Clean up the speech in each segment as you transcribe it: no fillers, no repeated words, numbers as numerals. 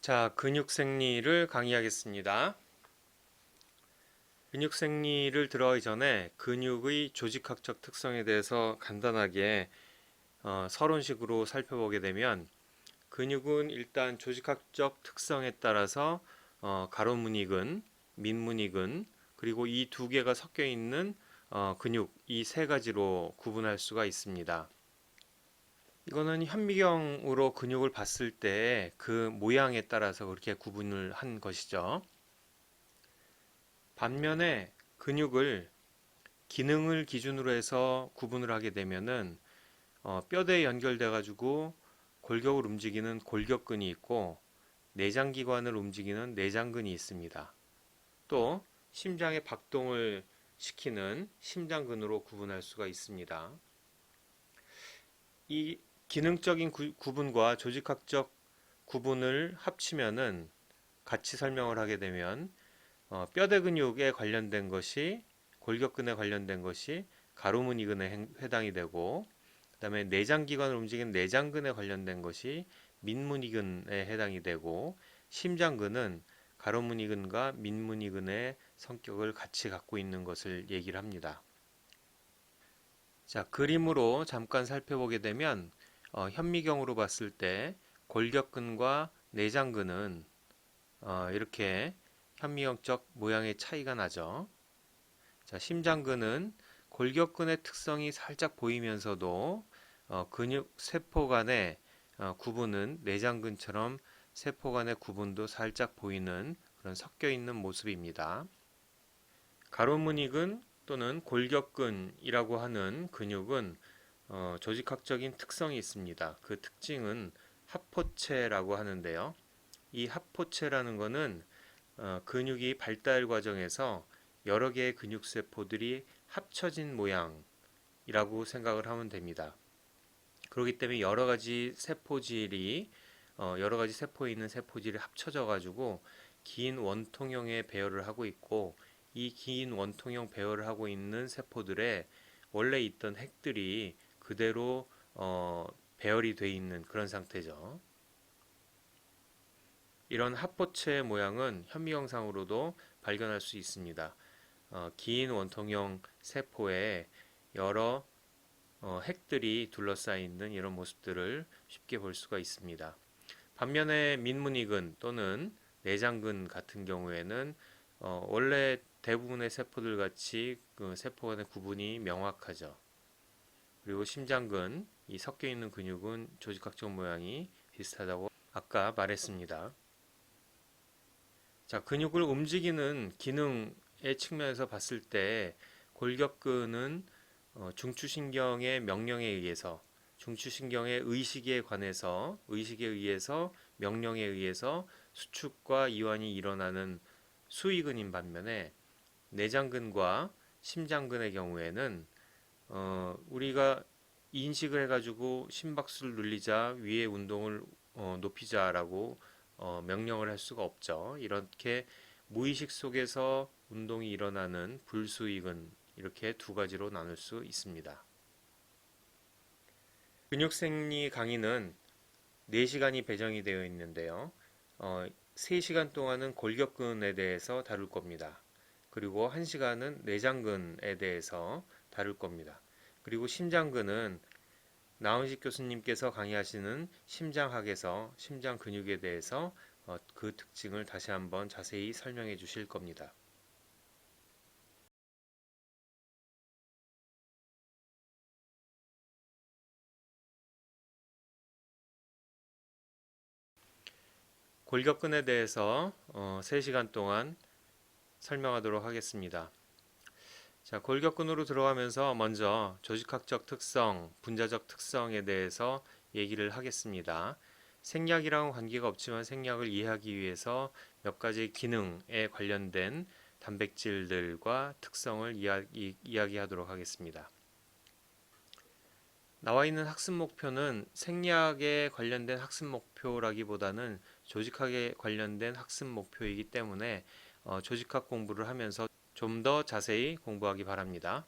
자, 근육생리를 강의하겠습니다. 근육생리를 들어가기 전에 근육의 조직학적 특성에 대해서 간단하게 서론식으로 살펴보게 되면 근육은 일단 조직학적 특성에 따라서 가로무늬근, 밑무늬근, 그리고 이 두 개가 섞여 있는 근육 이 세 가지로 구분할 수가 있습니다. 이거는 현미경으로 근육을 봤을 때 그 모양에 따라서 그렇게 구분을 한 것이죠. 반면에 근육을 기능을 기준으로 해서 구분을 하게 되면은 뼈대에 연결돼 가지고 골격을 움직이는 골격근이 있고 내장기관을 움직이는 내장근이 있습니다. 또 심장의 박동을 시키는 심장근으로 구분할 수가 있습니다. 이 기능적인 구분과 조직학적 구분을 합치면은 같이 설명을 하게 되면 뼈대 근육에 관련된 것이 골격근에 관련된 것이 가로무늬근에 해당이 되고 그다음에 내장기관을 움직이는 내장근에 관련된 것이 민무늬근에 해당이 되고 심장근은 가로무늬근과 민무늬근의 성격을 같이 갖고 있는 것을 얘기를 합니다. 자, 그림으로 잠깐 살펴보게 되면 현미경으로 봤을 때 골격근과 내장근은 이렇게 현미경적 모양의 차이가 나죠. 자, 심장근은 골격근의 특성이 살짝 보이면서도 근육 세포 간의 구분은 내장근처럼 세포 간의 구분도 살짝 보이는 그런 섞여 있는 모습입니다. 가로무늬근 또는 골격근이라고 하는 근육은 조직학적인 특성이 있습니다. 그 특징은 합포체라고 하는데요. 이 합포체라는 것은 근육이 발달 과정에서 여러 개의 근육세포들이 합쳐진 모양이라고 생각을 하면 됩니다. 그렇기 때문에 여러 가지 세포에 있는 세포질이 합쳐져 가지고 긴 원통형의 배열을 하고 있고 이 긴 원통형 배열을 하고 있는 세포들의 원래 있던 핵들이 그대로 배열이 돼 있는 그런 상태죠. 이런 합포체 모양은 현미경상으로도 발견할 수 있습니다. 긴 원통형 세포에 여러 핵들이 둘러싸여 있는 이런 모습들을 쉽게 볼 수가 있습니다. 반면에 민무늬근 또는 내장근 같은 경우에는 원래 대부분의 세포들 같이 그 세포 간의 구분이 명확하죠. 그리고 심장근, 이 섞여 있는 근육은 조직학적 모양이 비슷하다고 아까 말했습니다. 자, 근육을 움직이는 기능의 측면에서 봤을 때 골격근은 중추신경의 명령에 의해서 중추신경의 의식에 의해서 명령에 의해서 수축과 이완이 일어나는 수의근인 반면에 내장근과 심장근의 경우에는 우리가 인식을 해가지고 심박수를 늘리자 위의 운동을 높이자라고 명령을 할 수가 없죠. 이렇게 무의식 속에서 운동이 일어나는 불수익은 이렇게 두 가지로 나눌 수 있습니다. 근육생리 강의는 4시간이 배정이 되어 있는데요. 3시간 동안은 골격근에 대해서 다룰 겁니다. 그리고 1시간은 내장근에 대해서 다룰 겁니다. 그리고 심장근은 나은식 교수님께서 강의하시는 심장학에서 심장 근육에 대해서 그 특징을 다시 한번 자세히 설명해 주실 겁니다. 골격근에 대해서 3시간 동안 설명하도록 하겠습니다. 자, 골격근으로 들어가면서 먼저 조직학적 특성, 분자적 특성에 대해서 얘기를 하겠습니다. 생략이랑 관계가 없지만 생략을 이해하기 위해서 몇 가지 기능에 관련된 단백질들과 특성을 이야기하도록 하겠습니다. 나와 있는 학습 목표는 생략에 관련된 학습 목표라기보다는 조직학에 관련된 학습 목표이기 때문에 조직학 공부를 하면서 좀 더 자세히 공부하기 바랍니다.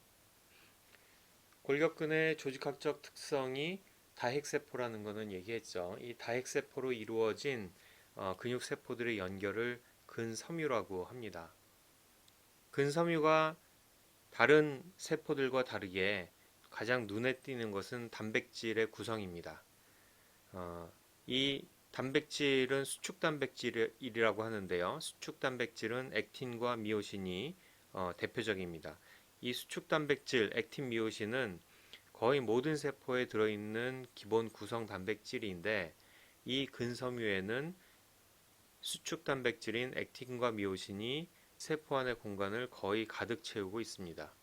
골격근의 조직학적 특성이 다핵세포라는 것은 얘기했죠. 이 다핵세포로 이루어진 근육세포들의 연결을 근섬유라고 합니다. 근섬유가 다른 세포들과 다르게 가장 눈에 띄는 것은 단백질의 구성입니다. 이 단백질은 수축 단백질이라고 하는데요. 수축 단백질은 액틴과 미오신이 대표적입니다. 이 수축 단백질 액틴 미오신은 거의 모든 세포에 들어있는 기본 구성 단백질인데 이 근섬유에는 수축 단백질인 액틴과 미오신이 세포 안의 공간을 거의 가득 채우고 있습니다.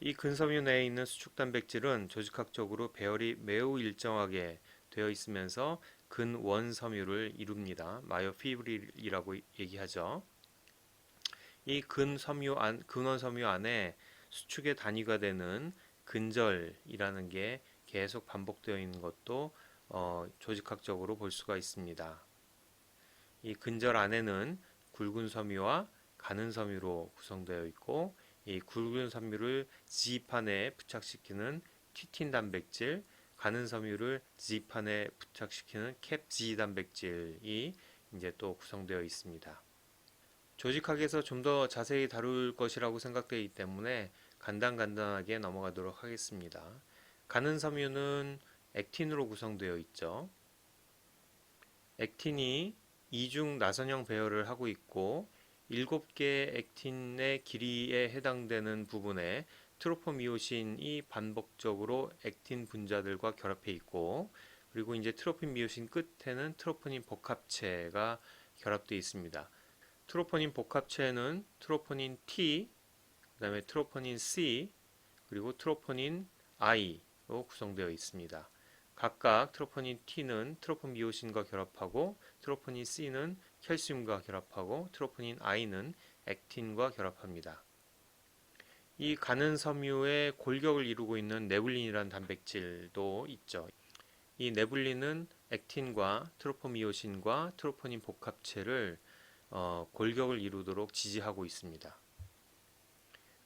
이 근섬유 내에 있는 수축 단백질은 조직학적으로 배열이 매우 일정하게 되어 있으면서 근원섬유를 이룹니다. 마이오피브릴이라고 얘기하죠. 이 근원섬유 안에 수축의 단위가 되는 근절이라는 게 계속 반복되어 있는 것도 조직학적으로 볼 수가 있습니다. 이 근절 안에는 굵은 섬유와 가는 섬유로 구성되어 있고 이 굵은 섬유를 지판에 부착시키는 튀틴 단백질, 가는 섬유를 지판에 부착시키는 캡지 단백질이 이제 또 구성되어 있습니다. 조직학에서 좀 더 자세히 다룰 것이라고 생각되기 때문에 간단하게 넘어가도록 하겠습니다. 가는 섬유는 액틴으로 구성되어 있죠. 액틴이 이중 나선형 배열을 하고 있고 7개의 액틴의 길이에 해당되는 부분에 트로포미오신이 반복적으로 액틴 분자들과 결합해 있고 그리고 이제 트로포미오신 끝에는 트로포닌 복합체가 결합되어 있습니다. 트로포닌 복합체는 트로포닌 T, 그다음에 트로포닌 C, 그리고 트로포닌 I로 구성되어 있습니다. 각각 트로포닌 T는 트로포미오신과 결합하고 트로포닌 C는 칼슘과 결합하고 트로포닌 I는 액틴과 결합합니다. 이 가는 섬유의 골격을 이루고 있는 네뷸린이라는 단백질도 있죠. 이 네뷸린은 액틴과 트로포미오신과 트로포닌 복합체를 골격을 이루도록 지지하고 있습니다.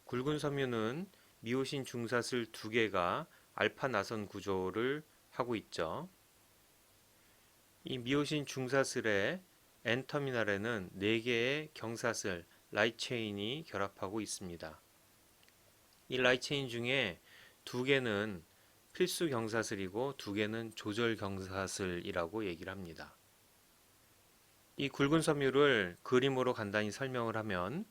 굵은 섬유는 미오신 중사슬 2개가 알파 나선 구조를 하고 있죠. 이 미오신 중사슬의 N터미널에는 4개의 경사슬 라이트체인이 결합하고 있습니다. 이 라이트체인 중에 2개는 필수 경사슬이고 2개는 조절 경사슬이라고 얘기를 합니다. 이 굵은 섬유를 그림으로 간단히 설명을 하면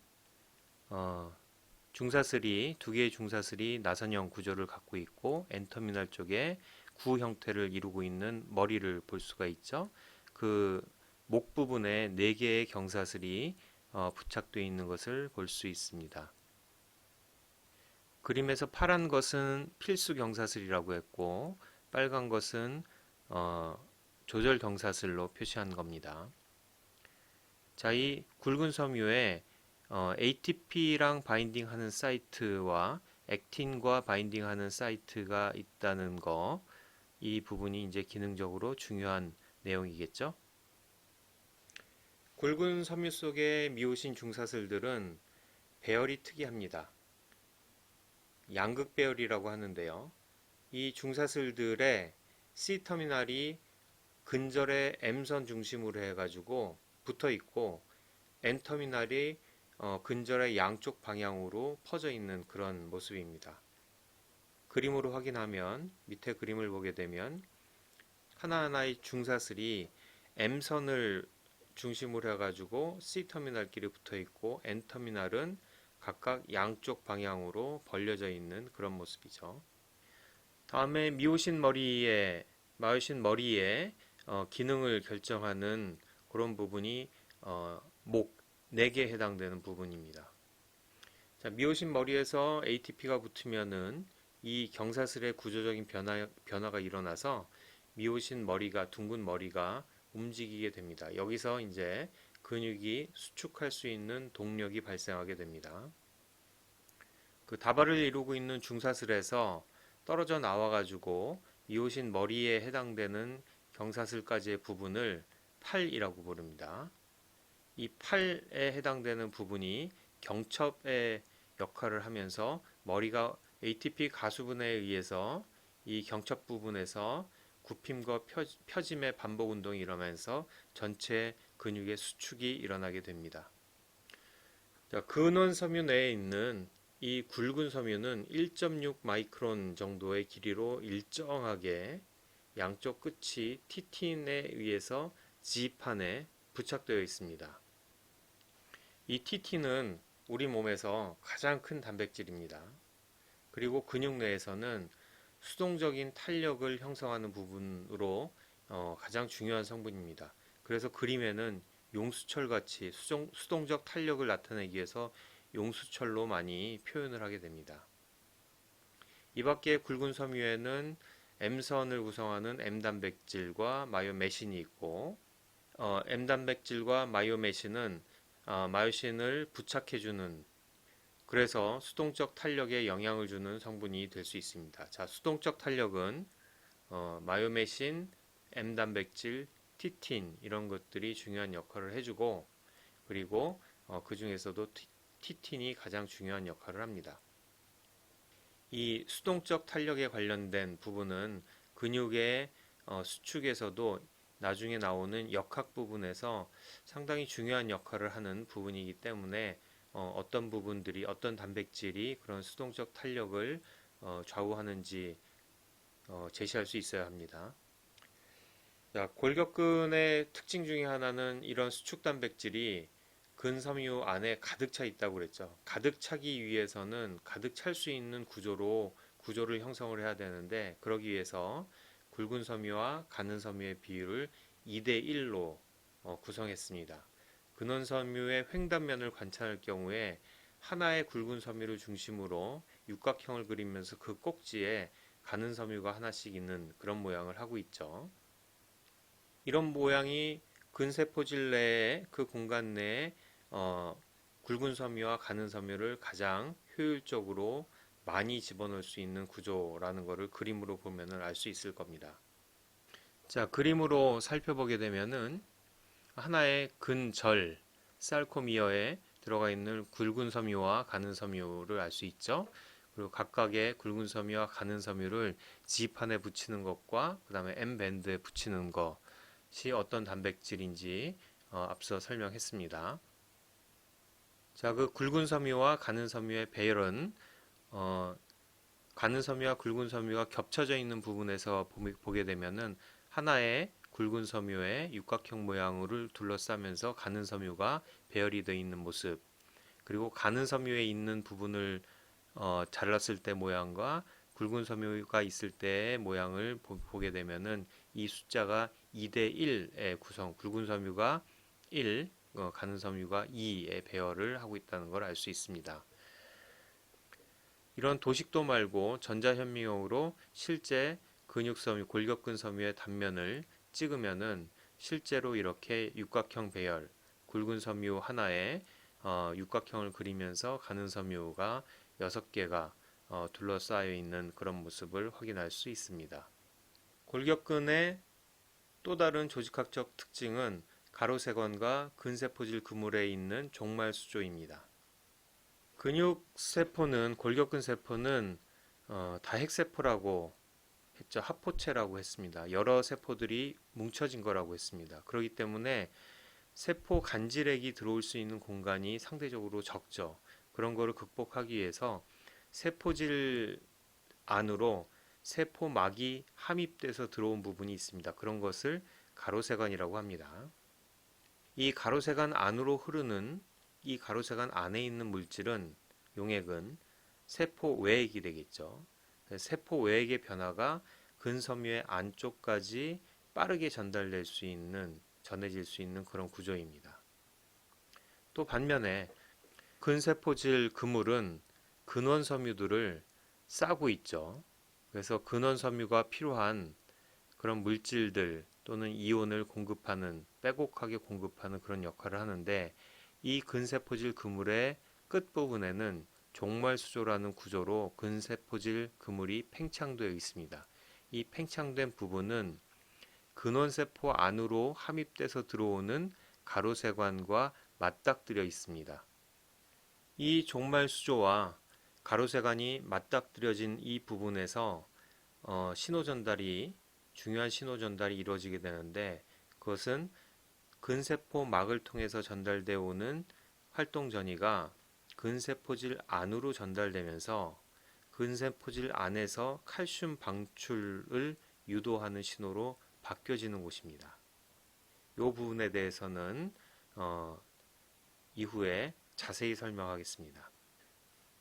중사슬이 2개의 중사슬이 나선형 구조를 갖고 있고 N터미널 쪽에 구 형태를 이루고 있는 머리를 볼 수가 있죠. 그 목 부분에 4개의 경사슬이 부착되어 있는 것을 볼 수 있습니다. 그림에서 파란 것은 필수 경사슬이라고 했고 빨간 것은 조절 경사슬로 표시한 겁니다. 자, 이 굵은 섬유에 ATP랑 바인딩하는 사이트와 액틴과 바인딩하는 사이트가 있다는 거, 이 부분이 이제 기능적으로 중요한 내용이겠죠. 굵은 섬유 속의 미오신 중사슬들은 배열이 특이합니다. 양극 배열이라고 하는데요. 이 중사슬들의 C터미널이 근절의 M선 중심으로 해가지고 붙어 있고 N터미널이 근절의 양쪽 방향으로 퍼져 있는 그런 모습입니다. 그림으로 확인하면 밑에 그림을 보게 되면 하나하나의 중사슬이 M선을 중심으로 해가지고 C터미널끼리 붙어 있고 N터미널은 각각 양쪽 방향으로 벌려져 있는 그런 모습이죠. 다음에 마요신 머리에 기능을 결정하는 그런 부분이 목 4개에 해당되는 부분입니다. 자, 미오신 머리에서 ATP가 붙으면은 이 경사슬의 구조적인 변화가 일어나서 미오신 머리가 둥근 머리가 움직이게 됩니다. 여기서 이제 근육이 수축할 수 있는 동력이 발생하게 됩니다. 그 다발을 이루고 있는 중사슬에서 떨어져 나와 가지고 미오신 머리에 해당되는 경사슬까지의 부분을 팔이라고 부릅니다. 이 팔에 해당되는 부분이 경첩의 역할을 하면서 머리가 ATP 가수분해에 의해서 이 경첩 부분에서 굽힘과 펴짐의 반복 운동이 일어나면서 전체 근육의 수축이 일어나게 됩니다. 자, 근원 섬유 내에 있는 이 굵은 섬유는 1.6 마이크론 정도의 길이로 일정하게 양쪽 끝이 티틴에 의해서 지판에 부착되어 있습니다. 이 티틴은 우리 몸에서 가장 큰 단백질입니다. 그리고 근육 내에서는 수동적인 탄력을 형성하는 부분으로 가장 중요한 성분입니다. 그래서 그림에는 용수철 같이 수동적 탄력을 나타내기 위해서 용수철로 많이 표현을 하게 됩니다. 이 밖에 굵은 섬유에는 M선을 구성하는 M단백질과 마요메신이 있고 M단백질과 마요메신은 마요신을 부착해주는 그래서 수동적 탄력에 영향을 주는 성분이 될 수 있습니다. 자, 수동적 탄력은 마요메신, M단백질, 티틴 이런 것들이 중요한 역할을 해주고 그리고 그 중에서도 티틴이 가장 중요한 역할을 합니다. 이 수동적 탄력에 관련된 부분은 근육의 수축에서도 나중에 나오는 역학 부분에서 상당히 중요한 역할을 하는 부분이기 때문에 어떤 부분들이 어떤 단백질이 그런 수동적 탄력을 좌우하는지 제시할 수 있어야 합니다. 자, 골격근의 특징 중에 하나는 이런 수축 단백질이 근섬유 안에 가득 차 있다고 그랬죠. 가득 차기 위해서는 가득 찰 수 있는 구조를 형성을 해야 되는데 그러기 위해서 굵은 섬유와 가는 섬유의 비율을 2대 1로 구성했습니다. 근원 섬유의 횡단면을 관찰할 경우에 하나의 굵은 섬유를 중심으로 육각형을 그리면서 그 꼭지에 가는 섬유가 하나씩 있는 그런 모양을 하고 있죠. 이런 모양이 근세포질 내에 그 공간 내에 굵은 섬유와 가는 섬유를 가장 효율적으로 많이 집어넣을 수 있는 구조라는 것을 그림으로 보면 알 수 있을 겁니다. 자, 그림으로 살펴보게 되면은 하나의 근절 살코미어에 들어가 있는 굵은 섬유와 가는 섬유를 알 수 있죠. 그리고 각각의 굵은 섬유와 가는 섬유를 G판에 붙이는 것과 그 다음에 M밴드에 붙이는 것이 어떤 단백질인지 앞서 설명했습니다. 자, 그 굵은 섬유와 가는 섬유의 배열은 가는 섬유와 굵은 섬유가 겹쳐져 있는 부분에서 보게 되면은 하나의 굵은 섬유의 육각형 모양을 둘러싸면서 가는 섬유가 배열이 되어 있는 모습 그리고 가는 섬유에 있는 부분을 잘랐을 때 모양과 굵은 섬유가 있을 때의 모양을 보게 되면은 이 숫자가 2대 1의 구성 굵은 섬유가 1 가는 섬유가 2의 배열을 하고 있다는 걸 알 수 있습니다. 이런 도식도 말고 전자현미경으로 실제 근육섬유, 골격근 섬유의 단면을 찍으면은 실제로 이렇게 육각형 배열, 굵은 섬유 하나에 육각형을 그리면서 가는 섬유가 6개가 둘러싸여 있는 그런 모습을 확인할 수 있습니다. 골격근의 또 다른 조직학적 특징은 가로세건과 근세포질 그물에 있는 종말수조입니다. 근육세포는 골격근 세포는 다핵세포라고 했죠. 합포체라고 했습니다. 여러 세포들이 뭉쳐진 거라고 했습니다. 그렇기 때문에 세포 간질액이 들어올 수 있는 공간이 상대적으로 적죠. 그런 거를 극복하기 위해서 세포질 안으로 세포막이 함입돼서 들어온 부분이 있습니다. 그런 것을 가로세관이라고 합니다. 이 가로세관 안으로 흐르는 이 가로세관 안에 있는 물질은 용액은 세포 외액이 되겠죠. 세포 외액의 변화가 근섬유의 안쪽까지 빠르게 전달될 수 있는 전해질 수 있는 그런 구조입니다. 또 반면에 근세포질 그물은 근원 섬유들을 싸고 있죠. 그래서 근원 섬유가 필요한 그런 물질들 또는 이온을 공급하는 빼곡하게 공급하는 그런 역할을 하는데 이 근세포질 그물의 끝부분에는 종말수조라는 구조로 근세포질 그물이 팽창되어 있습니다. 이 팽창된 부분은 근원세포 안으로 함입돼서 들어오는 가로세관과 맞닥뜨려 있습니다. 이 종말수조와 가로세관이 맞닥뜨려진 이 부분에서 신호 전달이 중요한 신호 전달이 이루어지게 되는데 그것은 근세포막을 통해서 전달되어 오는 활동 전이가 근세포질 안으로 전달되면서 근세포질 안에서 칼슘 방출을 유도하는 신호로 바뀌어지는 곳입니다. 이 부분에 대해서는 이후에 자세히 설명하겠습니다.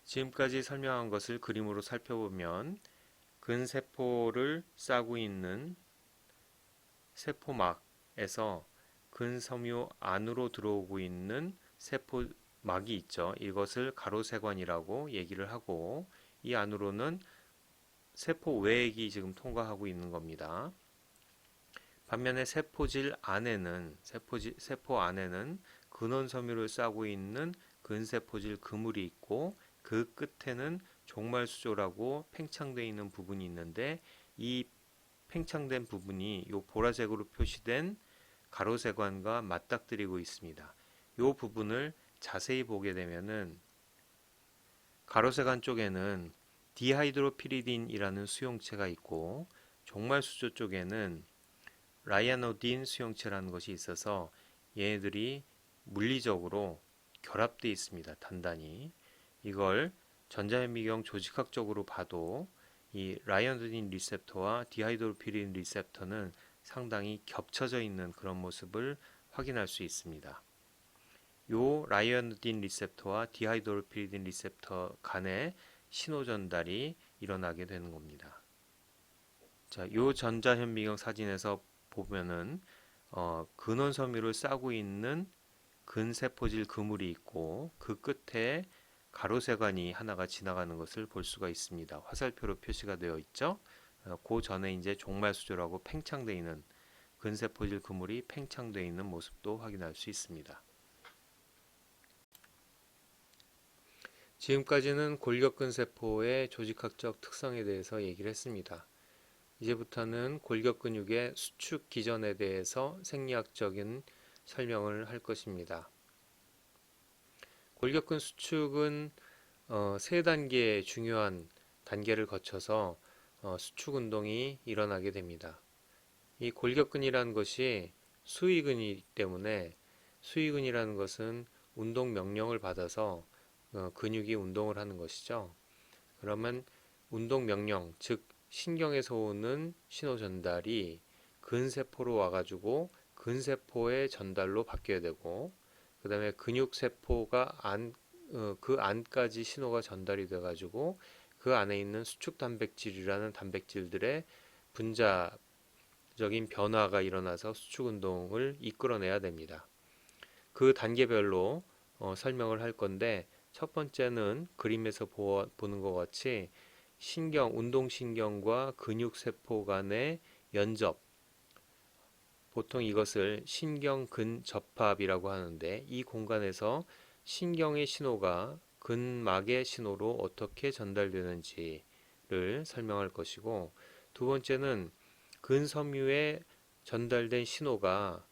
지금까지 설명한 것을 그림으로 살펴보면 근세포를 싸고 있는 세포막에서 근섬유 안으로 들어오고 있는 세포막이 있죠. 이것을 가로세관이라고 얘기를 하고 이 안으로는 세포 외액이 지금 통과하고 있는 겁니다. 반면에 세포 안에는 근원섬유를 싸고 있는 근세포질 그물이 있고 그 끝에는 종말수조라고 팽창되어 있는 부분이 있는데 이 팽창된 부분이 이 보라색으로 표시된 가로세관과 맞닥뜨리고 있습니다. 이 부분을 자세히 보게 되면은 가로세관 쪽에는 디하이드로피리딘이라는 수용체가 있고 종말수조 쪽에는 라이아노딘 수용체라는 것이 있어서 얘네들이 물리적으로 결합되어 있습니다. 단단히. 이걸 전자현미경 조직학적으로 봐도 이 라이아노딘 리셉터와 디하이드로피린 리셉터는 상당히 겹쳐져 있는 그런 모습을 확인할 수 있습니다. 요 라이아노딘 리셉터와 디하이드로피린 리셉터 간의 신호 전달이 일어나게 되는 겁니다. 자, 요 전자현미경 사진에서 보면은 근원섬유를 싸고 있는 근세포질 그물이 있고 그 끝에 가로세관이 하나가 지나가는 것을 볼 수가 있습니다. 화살표로 표시가 되어 있죠. 그 전에 이제 종말수조라고 팽창되어 있는 근세포질 그물이 팽창되어 있는 모습도 확인할 수 있습니다. 지금까지는 골격근세포의 조직학적 특성에 대해서 얘기를 했습니다. 이제부터는 골격근육의 수축 기전에 대해서 생리학적인 설명을 할 것입니다. 골격근 수축은 세 단계의 중요한 단계를 거쳐서 수축 운동이 일어나게 됩니다. 이 골격근이라는 것이 수위근이기 때문에 수위근이라는 것은 운동 명령을 받아서 근육이 운동을 하는 것이죠. 그러면 운동 명령, 즉 신경에서 오는 신호 전달이 근세포로 와가지고 근세포의 전달로 바뀌어야 되고 그 다음에 근육세포가 그 안까지 신호가 전달이 돼가지고 그 안에 있는 수축 단백질이라는 단백질들의 분자적인 변화가 일어나서 수축 운동을 이끌어내야 됩니다. 그 단계별로 설명을 할 건데 첫 번째는 그림에서 보는 것 같이 운동신경과 근육세포 간의 연접, 보통 이것을 신경근접합이라고 하는데 이 공간에서 신경의 신호가 근막의 신호로 어떻게 전달되는지를 설명할 것이고 두 번째는 근섬유에 전달된 신호가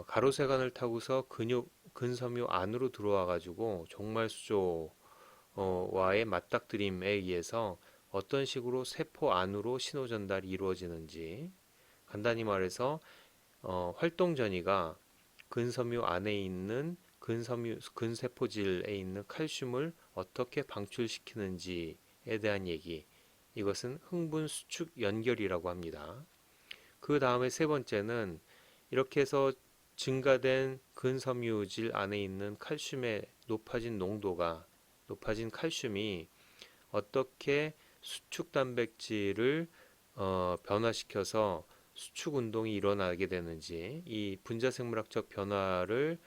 가로세관을 타고서 근섬유 안으로 들어와 가지고 종말수조와의 맞닥뜨림에 의해서 어떤 식으로 세포 안으로 신호 전달이 이루어지는지, 간단히 말해서 활동 전이가 근섬유 안에 있는 근세포질에 있는 칼슘을 어떻게 방출시키는지에 대한 얘기, 이것은 흥분 수축 연결이라고 합니다. 그 다음에 세 번째는 이렇게 해서 증가된 근섬유질 안에 있는 칼슘의 높아진 칼슘이 어떻게 수축 단백질을 변화시켜서 수축 운동이 일어나게 되는지, 이 분자생물학적 변화를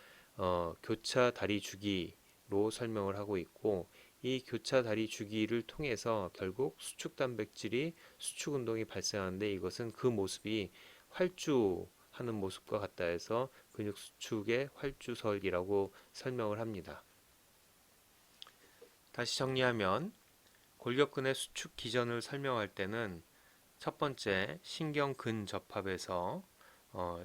교차 다리 주기로 설명을 하고 있고 이 교차 다리 주기를 통해서 결국 수축 단백질이 수축 운동이 발생하는데 이것은 그 모습이 활주하는 모습과 같다 해서 근육 수축의 활주설이라고 설명을 합니다. 다시 정리하면 골격근의 수축 기전을 설명할 때는 첫 번째 신경 근접합에서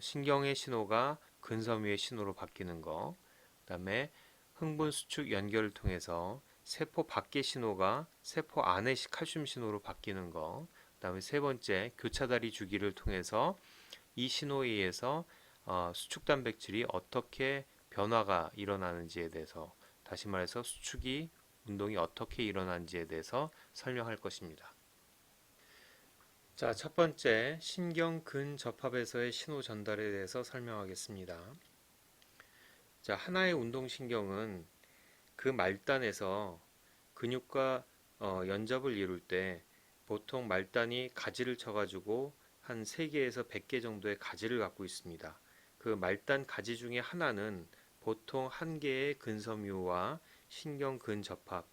신경의 신호가 근섬유의 신호로 바뀌는 거, 그 다음에 흥분 수축 연결을 통해서 세포 밖의 신호가 세포 안의 칼슘 신호로 바뀌는 거, 그다음에 세 번째, 교차다리 주기를 통해서 이 신호에 의해서 수축 단백질이 어떻게 변화가 일어나는지에 대해서, 다시 말해서 수축이 운동이 어떻게 일어나는지에 대해서 설명할 것입니다. 자, 첫 번째, 신경 근접합에서의 신호 전달에 대해서 설명하겠습니다. 자, 하나의 운동신경은 그 말단에서 근육과 연접을 이룰 때 보통 말단이 가지를 쳐가지고 한 3개에서 100개 정도의 가지를 갖고 있습니다. 그 말단 가지 중에 하나는 보통 한 개의 근섬유와 신경 근접합,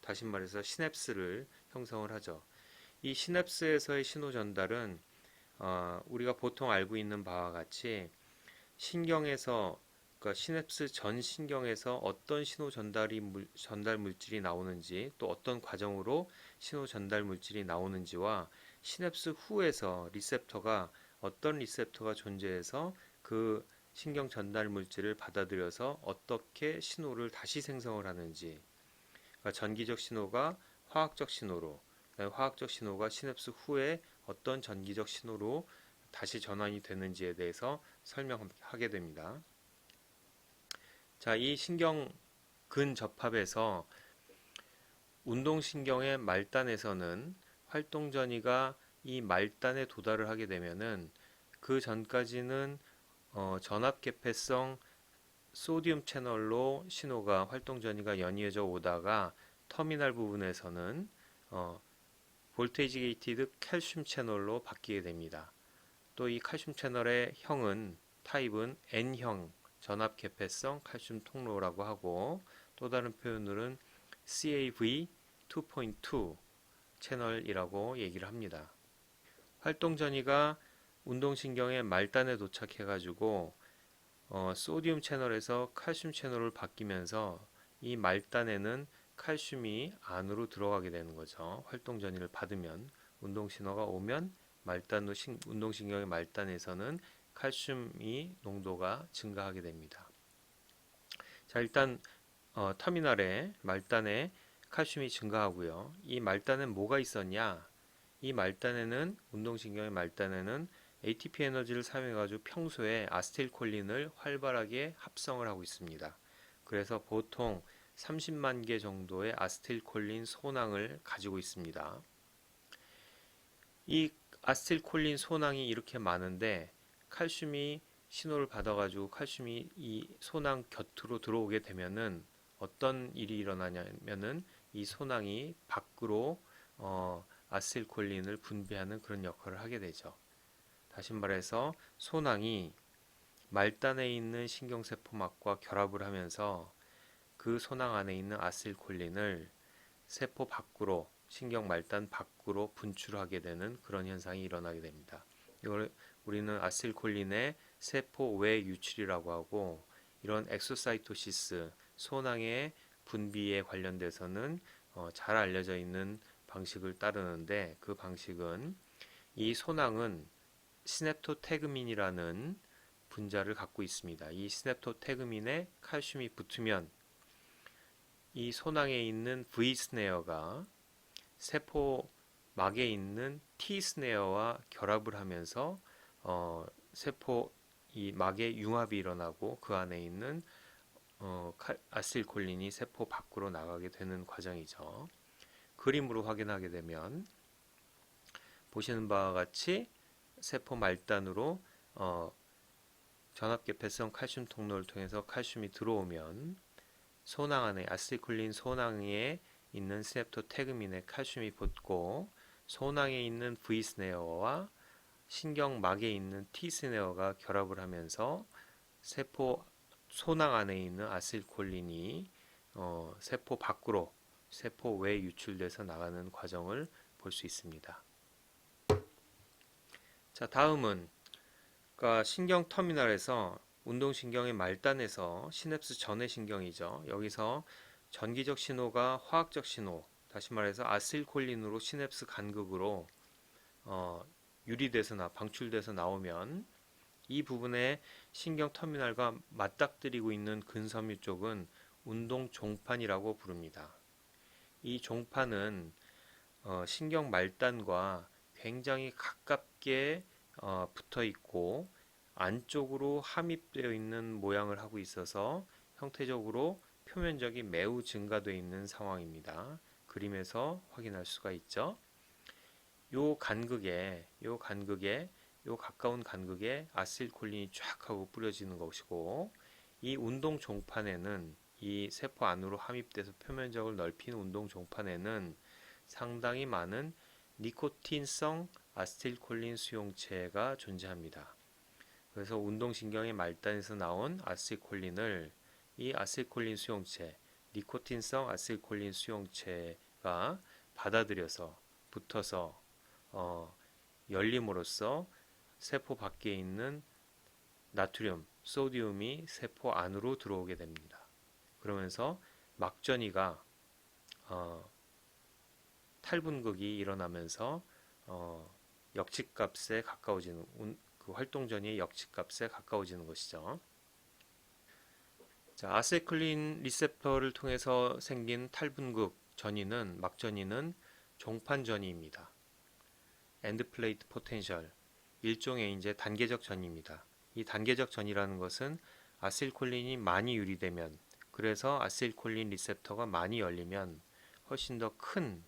다시 말해서 시냅스를 형성을 하죠. 이 시냅스에서의 신호 전달은 우리가 보통 알고 있는 바와 같이 신경에서, 그러니까 시냅스 전 신경에서 어떤 신호 전달 물질이 나오는지, 또 어떤 과정으로 신호 전달 물질이 나오는지와 시냅스 후에서 리셉터가, 어떤 리셉터가 존재해서 그 신경 전달 물질을 받아들여서 어떻게 신호를 다시 생성을 하는지, 그러니까 전기적 신호가 화학적 신호로, 화학적 신호가 시냅스 후에 어떤 전기적 신호로 다시 전환이 되는지에 대해서 설명하게 됩니다. 자, 이 신경 근접합에서 운동신경의 말단에서는 활동전이가 이 말단에 도달을 하게 되면은 그 전까지는 전압개폐성 소디움 채널로 신호가, 활동전이가 연이어져 오다가 터미널 부분에서는 볼테이지 게이티드 칼슘 채널로 바뀌게 됩니다. 또 이 칼슘 채널의 형은, 타입은 N형 전압 개폐성 칼슘 통로라고 하고, 또 다른 표현으로는 CAV 2.2 채널이라고 얘기를 합니다. 활동 전이가 운동신경의 말단에 도착해가지고 소디움 채널에서 칼슘 채널을 바뀌면서 이 말단에는 칼슘이 안으로 들어가게 되는 거죠. 활동 전이를 받으면, 운동 신호가 오면 운동신경의 말단에서는 칼슘이 농도가 증가하게 됩니다. 자, 일단 터미널에, 말단에 칼슘이 증가하고요. 이 말단엔 뭐가 있었냐? 이 말단에는, 운동신경의 말단에는 ATP 에너지를 사용해 가지고 평소에 아세틸콜린을 활발하게 합성을 하고 있습니다. 그래서 보통 30만 개 정도의 아세틸콜린 소낭을 가지고 있습니다. 이 아세틸콜린 소낭이 이렇게 많은데 칼슘이 신호를 받아가지고 칼슘이 이 소낭 곁으로 들어오게 되면은 어떤 일이 일어나냐면은 이 소낭이 밖으로 아세틸콜린을 분비하는 그런 역할을 하게 되죠. 다시 말해서 소낭이 말단에 있는 신경세포막과 결합을 하면서 그 소낭 안에 있는 아세틸콜린을 세포 밖으로, 신경 말단 밖으로 분출하게 되는 그런 현상이 일어나게 됩니다. 이걸 우리는 아세틸콜린의 세포 외 유출이라고 하고, 이런 엑소사이토시스, 소낭의 분비에 관련돼서는 잘 알려져 있는 방식을 따르는데, 그 방식은, 이 소낭은 시냅토테그민이라는 분자를 갖고 있습니다. 이 시냅토테그민에 칼슘이 붙으면 이 소낭에 있는 V 스네어가 세포막에 있는 T 스네어와 결합을 하면서 세포 이 막에 융합이 일어나고 그 안에 있는 아세틸콜린이 세포 밖으로 나가게 되는 과정이죠. 그림으로 확인하게 되면 보시는 바와 같이 세포 말단으로 전압개폐성 칼슘 통로를 통해서 칼슘이 들어오면 소낭 안에, 아세틸콜린 소낭에 있는 시냅토테그민에 칼슘이 붙고, 소낭에 있는 V 스네어와 신경막에 있는 T 스네어가 결합을 하면서 세포 소낭 안에 있는 아세틸콜린이 세포 밖으로, 세포 외 유출돼서 나가는 과정을 볼 수 있습니다. 자, 다음은, 그러니까 신경 터미널에서, 운동신경의 말단에서 시냅스 전의 신경이죠. 여기서 전기적 신호가 화학적 신호, 다시 말해서 아세틸콜린으로 시냅스 간극으로 유리돼서 방출돼서 나오면 이 부분에 신경 터미널과 맞닥뜨리고 있는 근섬유 쪽은 운동 종판이라고 부릅니다. 이 종판은 신경 말단과 굉장히 가깝게 붙어 있고 안쪽으로 함입되어 있는 모양을 하고 있어서 형태적으로 표면적이 매우 증가되어 있는 상황입니다. 그림에서 확인할 수가 있죠. 요 가까운 간극에 아세틸콜린이 쫙 하고 뿌려지는 것이고, 이 운동 종판에는, 이 세포 안으로 함입돼서 표면적을 넓힌 운동 종판에는 상당히 많은 니코틴성 아세틸콜린 수용체가 존재합니다. 그래서 운동신경의 말단에서 나온 아세틸콜린을 이 아세틸콜린 수용체, 니코틴성 아세틸콜린 수용체가 받아들여서 붙어서 열림으로써 세포 밖에 있는 나트륨, 소디움이 세포 안으로 들어오게 됩니다. 그러면서 막전이가 탈분극이 일어나면서 역치값에 가까워지는 그 활동전이의 역치값에 가까워지는 것이죠. 자, 아세틸콜린 리셉터를 통해서 생긴 탈분극 전이는 막전이는 종판 전이입니다. 엔드 플레이트 포텐셜, 일종의 이제 단계적 전입니다. 이 단계적 전이라는 것은 아세틸콜린이 많이 유리되면, 그래서 아세틸콜린 리셉터가 많이 열리면 훨씬 더 큰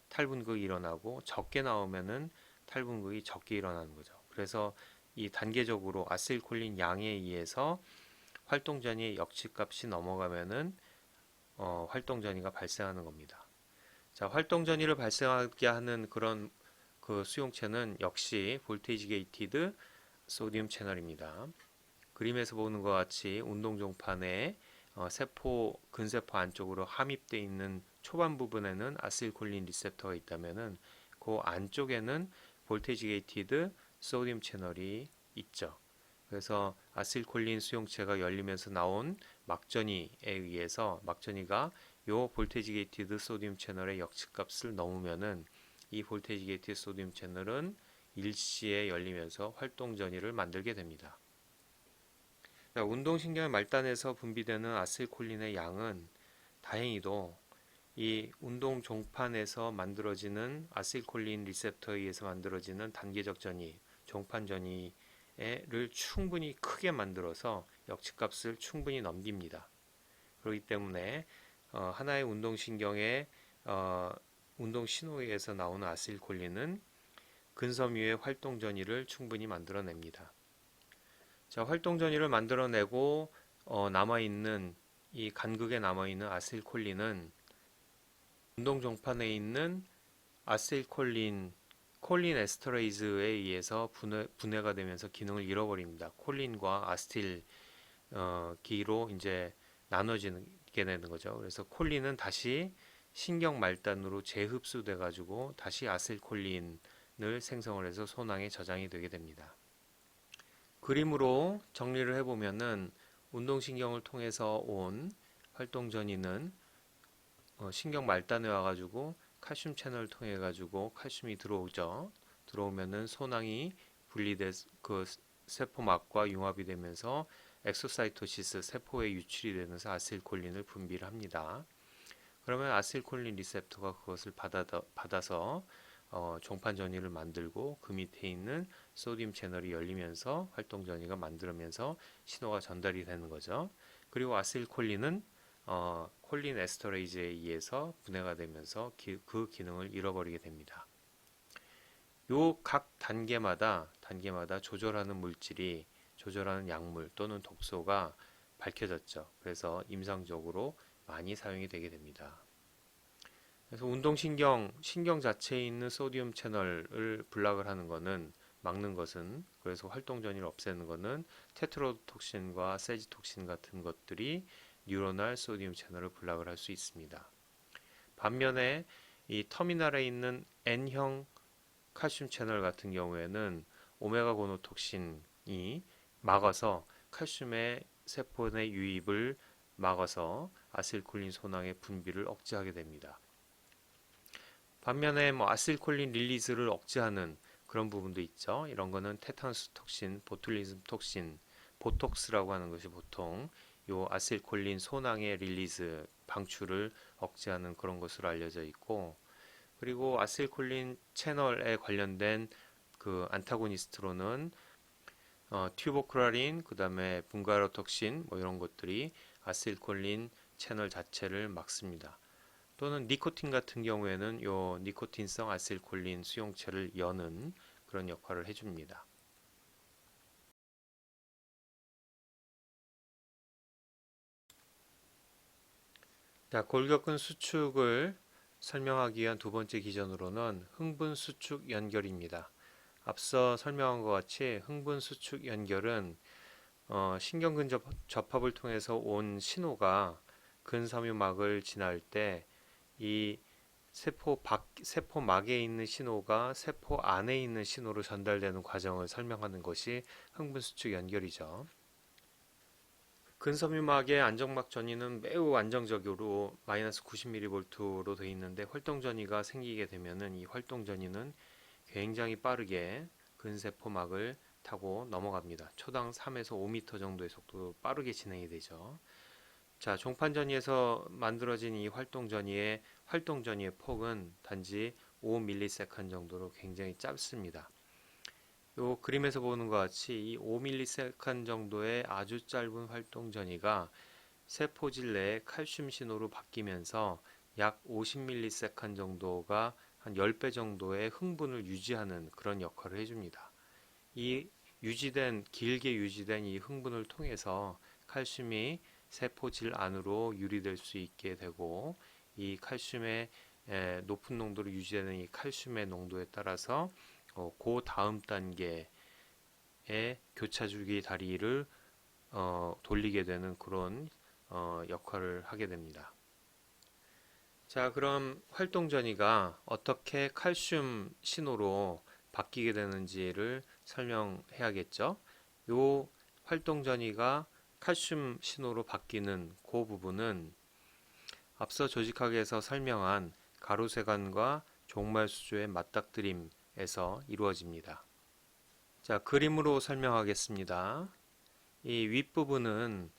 탈분극이 일어나고, 적게 나오면은 탈분극이 적게 일어나는 거죠. 그래서 이 단계적으로 아세틸콜린 양에 의해서 활동전이의 역치값이 넘어가면은 활동전이가 발생하는 겁니다. 자, 활동전이를 발생하게 하는 그런 그 수용체는 역시 볼테이지 게이티드 소디움 채널입니다. 그림에서 보는 것 같이 운동종판에 세포 근세포 안쪽으로 함입되어 있는 초반 부분에는 아세틸콜린 리셉터가 있다면은 그 안쪽에는 볼테이지 게이티드 소디움 채널이 있죠. 그래서 아세틸콜린 수용체가 열리면서 나온 막전이에 의해서 막전이가 요 볼테이지 게이티드 소디움 채널의 역치값을 넘으면은 이 볼테이지 게이티드 소디움 채널은 일시에 열리면서 활동전이를 만들게 됩니다. 자, 운동신경의 말단에서 분비되는 아세틸콜린의 양은 다행히도 이 운동 종판에서 만들어지는 아세틸콜린 리셉터에 의해서 만들어지는 단계적 전이, 종판 전이를 충분히 크게 만들어서 역치값을 충분히 넘깁니다. 그렇기 때문에 하나의 운동신경의 운동 신호에서 나오는 아세틸콜린은 근섬유의 활동 전이를 충분히 만들어냅니다. 자, 활동 전이를 만들어내고 남아있는 이 간극에 남아있는 아세틸콜린은 운동 종판에 있는 아세틸콜린 콜린 에스터레이즈에 의해서 분해가 되면서 기능을 잃어버립니다. 콜린과 아세틸 기로 이제 나눠지게 되는 거죠. 그래서 콜린은 다시 신경 말단으로 재흡수돼 가지고 다시 아세틸콜린을 생성을 해서 손항에 저장이 되게 됩니다. 그림으로 정리를 해보면은 운동신경을 통해서 온 활동전이는 신경 말단에 와가지고 칼슘 채널을 통해 가지고 칼슘이 들어오죠. 들어오면은 손항이 분리돼 그 세포막과 융합이 되면서 엑소사이토시스 세포에 유출이 되면서 아세틸콜린을 분비를 합니다. 그러면 아세틸콜린 리셉터가 그것을 받아서 종판 전이를 만들고 그 밑에 있는 소디움 채널이 열리면서 활동 전이가 만들면서 신호가 전달이 되는 거죠. 그리고 아세틸콜린은 콜린 에스터레이즈에 의해서 분해가 되면서 그 기능을 잃어버리게 됩니다. 요 각 단계마다 조절하는 물질이 조절하는 약물 또는 독소가 밝혀졌죠. 그래서 임상적으로 많이 사용이 되게 됩니다. 그래서 신경 자체에 있는 소디움 채널을 블락을 하는 것은 막는 것은 그래서 활동 전이를 없애는 것은 테트로톡신과 세지톡신 같은 것들이 뉴로날 소디움 채널을 블락을 할 수 있습니다. 반면에 이 터미널에 있는 N형 칼슘 채널 같은 경우에는 오메가 고노톡신이 막아서 칼슘의 세포 내 유입을 막아서 아세틸콜린 손항의 분비를 억제하게 됩니다. 반면에 아세틸콜린 릴리즈를 억제하는 그런 부분도 있죠. 이런 거는 테타누스 톡신, 보툴리즘 톡신, 보톡스라고 하는 것이 보통 요 아세틸콜린 손항의 릴리즈 방출을 억제하는 그런 것으로 알려져 있고, 그리고 아세틸콜린 채널에 관련된 그 안타고니스트로는 튜버클라린, 그 다음에 분가로톡신 뭐 이런 것들이 아세틸콜린 채널 자체를 막습니다. 또는 니코틴 같은 경우에는 요 니코틴성 아세틸콜린 수용체를 여는 그런 역할을 해줍니다. 자, 골격근 수축을 설명하기 위한 두 번째 기전으로는 흥분 수축 연결입니다. 앞서 설명한 것 같이 흥분 수축 연결은 신경근 접합을 통해서 온 신호가 근섬유막을 지날 때 이 세포막에 있는 신호가 세포 안에 있는 신호로 전달되는 과정을 설명하는 것이 흥분수축 연결이죠. 근섬유막의 안정막 전이는 매우 안정적으로 마이너스 90mV로 되어 있는데 활동 전이가 생기게 되면은 이 활동 전이는 굉장히 빠르게 근세포막을 타고 넘어갑니다. 초당 3에서 5m 정도의 속도로 빠르게 진행이 되죠. 자, 종판전이에서 만들어진 이 활동전이의 폭은 단지 5ms 정도로 굉장히 짧습니다. 요 그림에서 보는 것 같이 이 5ms 정도의 아주 짧은 활동전이가 세포질 내에 칼슘 신호로 바뀌면서 약 50ms 정도가 한 10배 정도의 흥분을 유지하는 그런 역할을 해줍니다. 이 길게 유지된 이 흥분을 통해서 칼슘이 세포질 안으로 유리될 수 있게 되고 이 칼슘의 높은 농도로 유지되는 이 칼슘의 농도에 따라서 그 다음 단계의 교차주기 다리를 돌리게 되는 그런 역할을 하게 됩니다. 자, 그럼 활동 전이가 어떻게 칼슘 신호로 바뀌게 되는지를 설명해야겠죠. 요 활동 전이가 칼슘 신호로 바뀌는 그 부분은 앞서 조직학에서 설명한 가로세관과 종말수조의 맞닥뜨림에서 이루어집니다. 자, 그림으로 설명하겠습니다. 이 윗부분은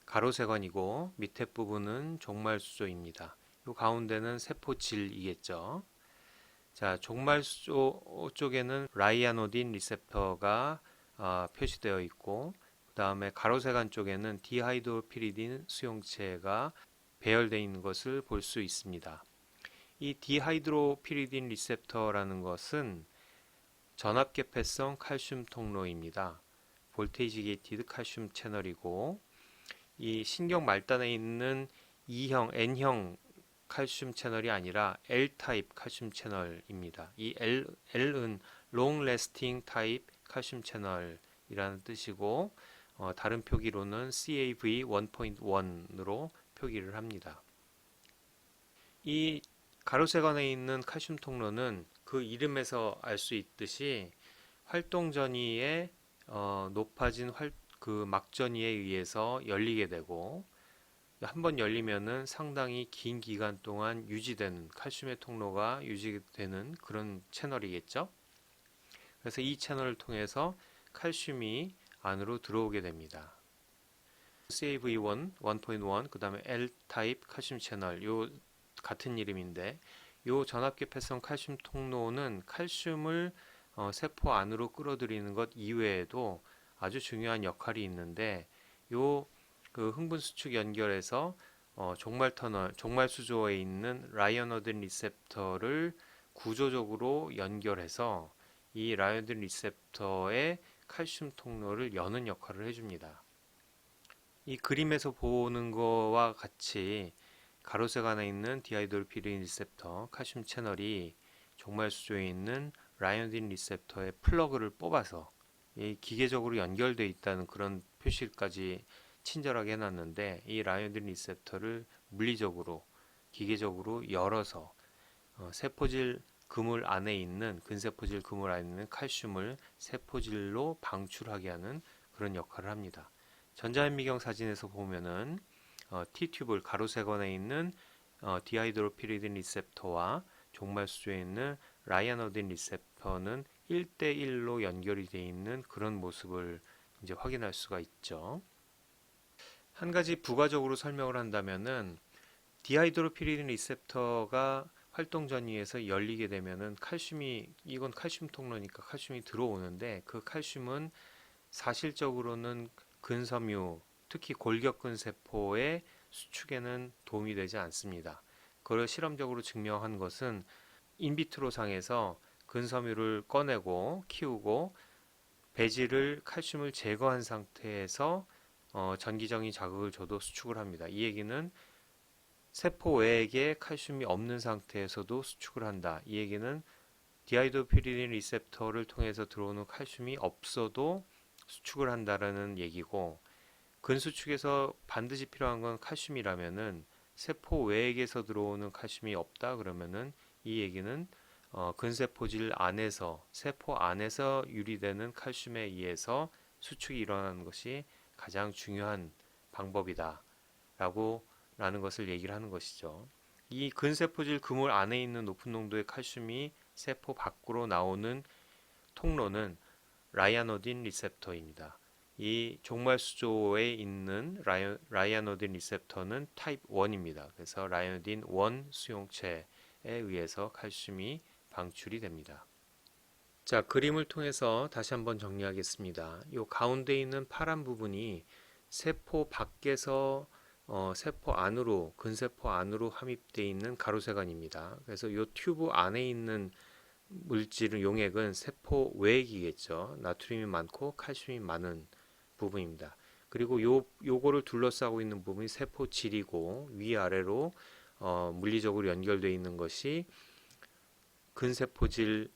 가로세관이고 밑에 부분은 종말수조입니다. 이 가운데는 세포질이겠죠. 자, 종말수조 쪽에는 라이아노딘 리셉터가 표시되어 있고 그 다음에 가로세관 쪽에는 디하이드로피리딘 수용체가 배열되어 있는 것을 볼 수 있습니다. 이 디하이드로피리딘 리셉터라는 것은 전압계폐성 칼슘 통로입니다. 볼테이지 게이티드 칼슘 채널이고 이 신경 말단에 있는 E형, N형 칼슘 채널이 아니라 L 타입 칼슘 채널입니다. 이 L은 Long Lasting Type 칼슘 채널이라는 뜻이고 다른 표기로는 CAV 1.1으로 표기를 합니다. 이 가로세관에 있는 칼슘 통로는 그 이름에서 알 수 있듯이 활동 전이의 높아진 그 막전이에 의해서 열리게 되고 한번 열리면은 상당히 긴 기간 동안 유지되는 칼슘의 통로가 유지되는 그런 채널이겠죠. 그래서 이 채널을 통해서 칼슘이 안으로 들어오게 됩니다. CAV1, 1.1, 그 다음에 L 타입 칼슘 채널, 요 같은 이름인데, 요 전압계폐성 칼슘 통로는 칼슘을 세포 안으로 끌어들이는 것 이외에도 아주 중요한 역할이 있는데, 요 그 흥분 수축 연결에서 종말 수조에 있는 라이오노딘 리셉터를 구조적으로 연결해서 이 라이오노딘 리셉터의 칼슘 통로를 여는 역할을 해줍니다. 이 그림에서 보는 거와 같이 가로색 안에 있는 디하이드로피린 리셉터 칼슘 채널이 종말 수조에 있는 라이오딘 리셉터의 플러그를 뽑아서 기계적으로 연결되어 있다는 그런 표시까지 친절하게 해놨는데 이 라이오딘 리셉터를 물리적으로 기계적으로 열어서 세포질 그물 안에 있는 근세포질 그물 안에 있는 칼슘을 세포질로 방출하게 하는 그런 역할을 합니다. 전자현미경 사진에서 보면은 T튜브 가로세건에 있는 디하이드로피리딘 리셉터와 종말수조에 있는 라이아노딘 리셉터는 1대1로 연결이 되어 있는 그런 모습을 이제 확인할 수가 있죠. 한 가지 부가적으로 설명을 한다면은 디하이드로피리딘 리셉터가 활동 전이에서 열리게 되면은 이건 칼슘 통로니까 칼슘이 들어오는데, 그 칼슘은 사실적으로는 근섬유, 특히 골격근 세포의 수축에는 도움이 되지 않습니다. 그걸 실험적으로 증명한 것은 인비트로 상에서 근섬유를 꺼내고 키우고 배지를 칼슘을 제거한 상태에서 전기적인 자극을 줘도 수축을 합니다. 이 얘기는 세포 외액에 칼슘이 없는 상태에서도 수축을 한다. 이 얘기는 디하이드로피리딘 리셉터를 통해서 들어오는 칼슘이 없어도 수축을 한다라는 얘기고, 근수축에서 반드시 필요한 건 칼슘이라면은 세포 외액에서 들어오는 칼슘이 없다 그러면은 이 얘기는 근세포질 안에서 세포 안에서 유리되는 칼슘에 의해서 수축이 일어나는 것이 가장 중요한 방법이다라고 라는 것을 얘기를 하는 것이죠. 이 근세포질 그물 안에 있는 높은 농도의 칼슘이 세포 밖으로 나오는 통로는 라이아노딘 리셉터입니다. 이 종말수조에 있는 라이아노딘 리셉터는 타입 1입니다. 그래서 라이아노딘 1 수용체에 의해서 칼슘이 방출이 됩니다. 자, 그림을 통해서 다시 한번 정리하겠습니다. 이 가운데 있는 파란 부분이 세포 밖에서 세포 안으로, 근세포 안으로 함입되어 있는 가로세관입니다. 그래서 이 튜브 안에 있는 물질은 용액은 세포 외액이겠죠. 나트륨이 많고 칼슘이 많은 부분입니다. 그리고 요거를 둘러싸고 있는 부분이 세포질이고 위아래로 물리적으로 연결되어 있는 것이 근세포질에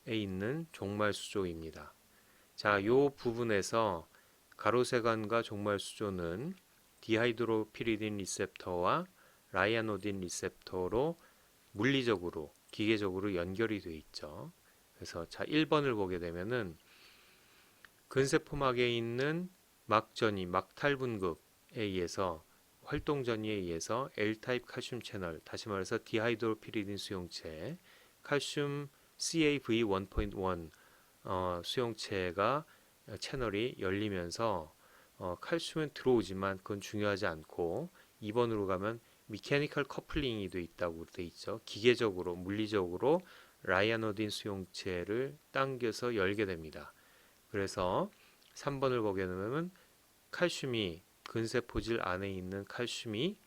있는 종말수조입니다. 자, 요 부분에서 가로세관과 종말수조는 디하이드로피리딘 리셉터와 라이아노딘 리셉터로 물리적으로 기계적으로 연결이 되어 있죠. 그래서 자 1번을 보게 되면은 근세포막에 있는 막전이 막탈분급에 의해서 활동 전이에 의해서 L타입 칼슘 채널, 다시 말해서 디하이드로피리딘 수용체, 칼슘 CaV1.1 수용체가 채널이 열리면서 칼슘은 들어오지만 그건 중요하지 않고 2번으로 가면 미케니컬 커플링이 돼 있다고 돼 있죠. 기계적으로 물리적으로 라이아노딘 수용체를 당겨서 열게 됩니다. 그래서 3번을 보게 되면 칼슘이 근세포질 안에 있는 칼슘이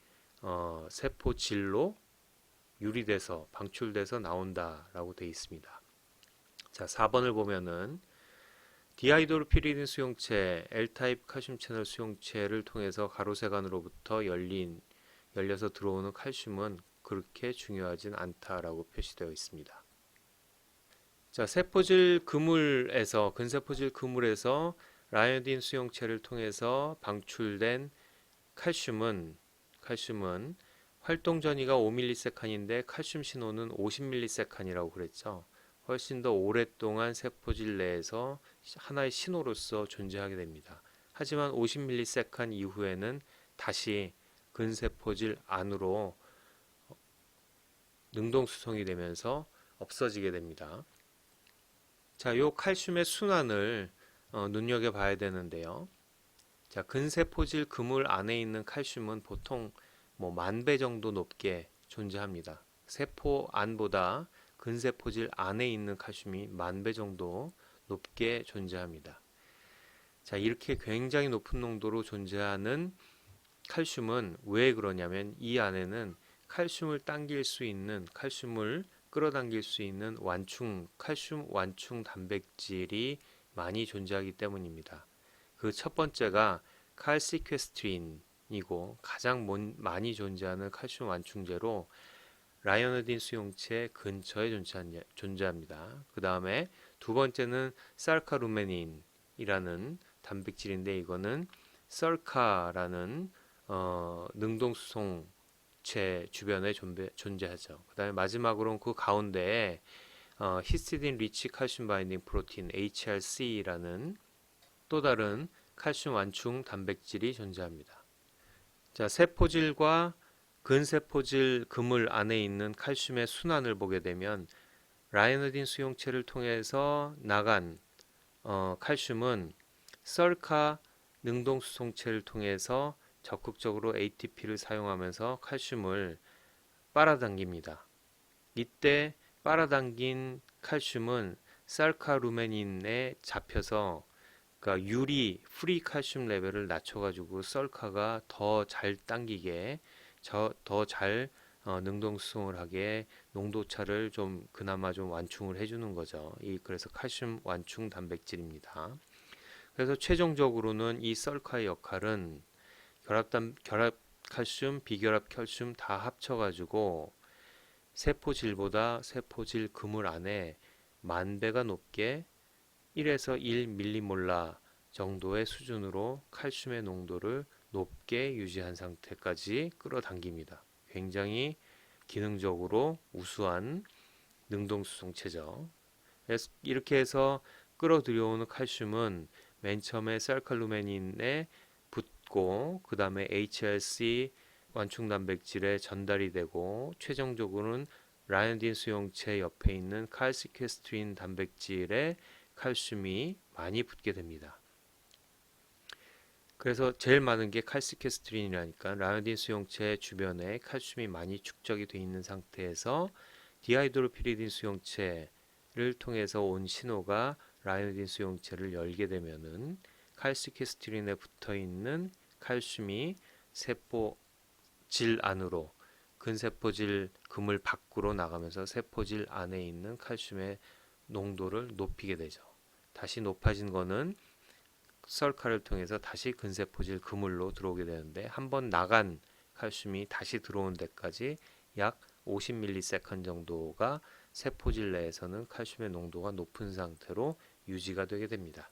세포질로 유리돼서 방출돼서 나온다라고 돼 있습니다. 자, 4번을 보면은 디하이드로피리딘 수용체, L타입 칼슘 채널 수용체를 통해서 가로세관으로부터 열려서 들어오는 칼슘은 그렇게 중요하진 않다라고 표시되어 있습니다. 자, 근세포질 그물에서 라이아노딘 수용체를 통해서 방출된 칼슘은 활동 전이가 5ms인데 칼슘 신호는 50ms이라고 그랬죠. 훨씬 더 오랫동안 세포질 내에서 하나의 신호로서 존재하게 됩니다. 하지만 50ms 이후에는 다시 근세포질 안으로 능동수송이 되면서 없어지게 됩니다. 자, 요 칼슘의 순환을 눈여겨봐야 되는데요. 자, 근세포질 그물 안에 있는 칼슘은 보통 뭐 10,000배 정도 높게 존재합니다. 세포 안보다 근세포질 안에 있는 칼슘이 10,000배 정도 높게 존재합니다. 자, 이렇게 굉장히 높은 농도로 존재하는 칼슘은 왜 그러냐면 이 안에는 칼슘을 끌어당길 수 있는 칼슘 완충 단백질이 많이 존재하기 때문입니다. 그 첫 번째가 칼시퀘스트린이고 가장 많이 존재하는 칼슘 완충제로 라이아노딘 수용체 근처에 존재합니다. 그 다음에 두 번째는 살카루메닌이라는 단백질인데 이거는 썰카라는 능동수송체 주변에 존재하죠. 그 다음에 마지막으로는 그 가운데에 히스티딘 리치 칼슘 바인딩 프로틴 HRC라는 또 다른 칼슘 완충 단백질이 존재합니다. 자, 세포질과 근세포질 그물 안에 있는 칼슘의 순환을 보게 되면 라이아노딘 수용체를 통해서 나간 칼슘은 썰카 능동수송체를 통해서 적극적으로 ATP를 사용하면서 칼슘을 빨아당깁니다. 이때 빨아당긴 칼슘은 쌀카루메닌에 잡혀서 그러니까 유리 프리 칼슘 레벨을 낮춰가지고 썰카가 더 잘 당기게 더 잘 능동수송을 하게 농도차를 좀 그나마 좀 완충을 해주는 거죠. 그래서 칼슘 완충 단백질입니다. 그래서 최종적으로는 이 썰카의 역할은 결합 칼슘, 비결합 칼슘 다 합쳐가지고 세포질보다 세포질 그물 안에 만 배가 높게 1에서 1밀리몰라 정도의 수준으로 칼슘의 농도를 높게 유지한 상태까지 끌어당깁니다. 굉장히 기능적으로 우수한 능동수송체죠. 이렇게 해서 끌어들여오는 칼슘은 맨 처음에 쌀칼루메닌에 붙고 그 다음에 HRC 완충 단백질에 전달이 되고 최종적으로는 라이오딘 수용체 옆에 있는 칼시퀘스트린 단백질에 칼슘이 많이 붙게 됩니다. 그래서 제일 많은 게 칼시퀘스트린이라니까 라이오딘 수용체 주변에 칼슘이 많이 축적이 되어 있는 상태에서 디하이드로피리딘 수용체를 통해서 온 신호가 라이오딘 수용체를 열게 되면은 칼시퀘스트린에 붙어 있는 칼슘이 세포질 안으로 근세포질 그물 밖으로 나가면서 세포질 안에 있는 칼슘의 농도를 높이게 되죠. 다시 높아진 거는 썰카를 통해서 다시 근세포질 그물로 들어오게 되는데 한번 나간 칼슘이 다시 들어온 데까지 약 50ms 정도가 세포질 내에서는 칼슘의 농도가 높은 상태로 유지가 되게 됩니다.